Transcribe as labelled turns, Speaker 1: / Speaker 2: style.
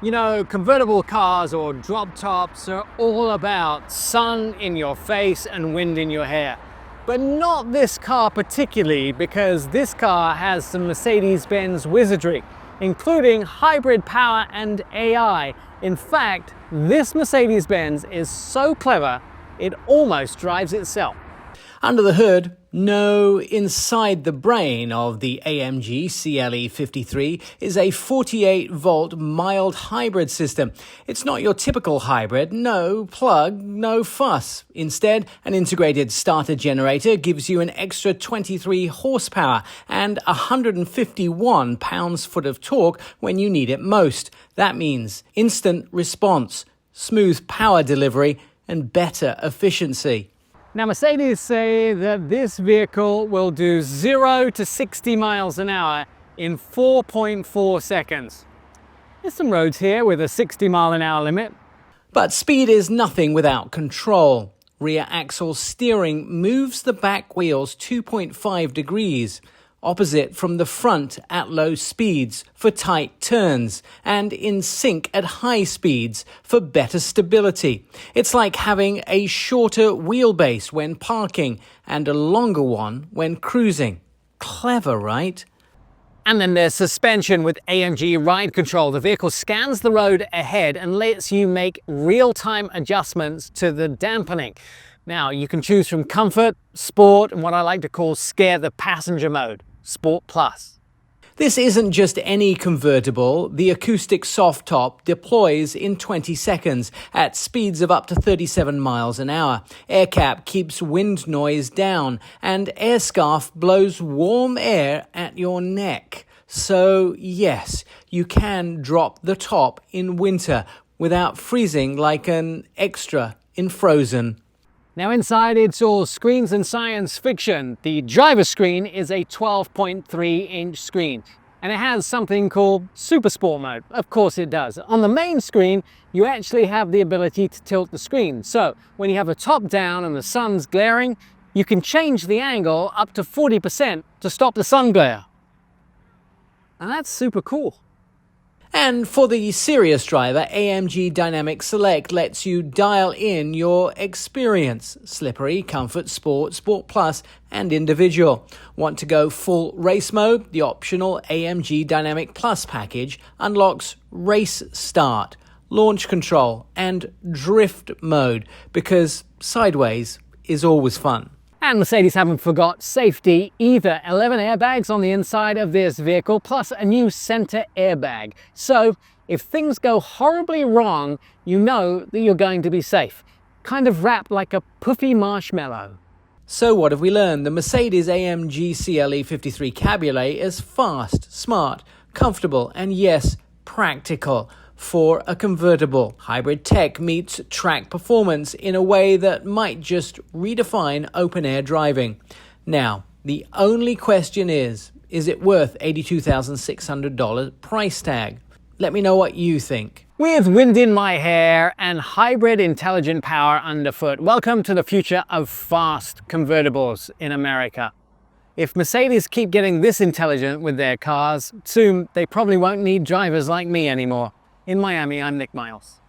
Speaker 1: You know, convertible cars or drop tops are all about sun in your face and wind in your hair. But not this car particularly, because this car has some Mercedes-Benz wizardry, including hybrid power and AI. In fact, this Mercedes-Benz is so clever, it almost drives itself. Under the hood, no, inside the brain of the AMG CLE53 is a 48-volt mild hybrid system. It's not your typical hybrid, no plug, no fuss. Instead, an integrated starter generator gives you an extra 23 horsepower and 151 pounds-foot of torque when you need it most. That means instant response, smooth power delivery, and better efficiency. Now, Mercedes say that this vehicle will do 0 to 60 miles an hour in 4.4 seconds. There's some roads here with a 60 mile an hour limit. But speed is nothing without control. Rear axle steering moves the back wheels 2.5 degrees, opposite from the front at low speeds for tight turns, and in sync at high speeds for better stability. It's like having a shorter wheelbase when parking and a longer one when cruising. Clever, right? And then there's suspension with AMG Ride Control. The vehicle scans the road ahead and lets you make real-time adjustments to the dampening. Now, you can choose from comfort, sport, and what I like to call scare the passenger mode. Sport Plus. This isn't just any convertible. The acoustic soft top deploys in 20 seconds at speeds of up to 37 miles an hour. Air cap keeps wind noise down, and air scarf blows warm air at your neck. So yes, you can drop the top in winter without freezing like an extra in Frozen. Now inside it's all screens and science fiction. The driver's screen is a 12.3-inch screen, and it has something called Super Sport mode. Of course it does. On the main screen, you actually have the ability to tilt the screen. So when you have a top down and the sun's glaring, you can change the angle up to 40% to stop the sun glare. And that's super cool. And for the serious driver, AMG Dynamic Select lets you dial in your experience. Slippery, comfort, sport, sport plus, and individual. Want to go full race mode? The optional AMG Dynamic Plus package unlocks race start, launch control, and drift mode, because sideways is always fun. And Mercedes haven't forgot safety either. 11 airbags on the inside of this vehicle, plus a new center airbag. So if things go horribly wrong, you know that you're going to be safe. Kind of wrapped like a puffy marshmallow. So what have we learned? The Mercedes-AMG CLE53 Cabriolet is fast, smart, comfortable, and yes, practical. For a convertible, hybrid tech meets track performance in a way that might just redefine open-air driving. Now, the only question is it worth $82,600 price tag? Let me know what you think. With wind in my hair and hybrid intelligent power underfoot, welcome to the future of fast convertibles in America. If Mercedes keep getting this intelligent with their cars, soon they probably won't need drivers like me anymore. In Miami, I'm Nick Miles.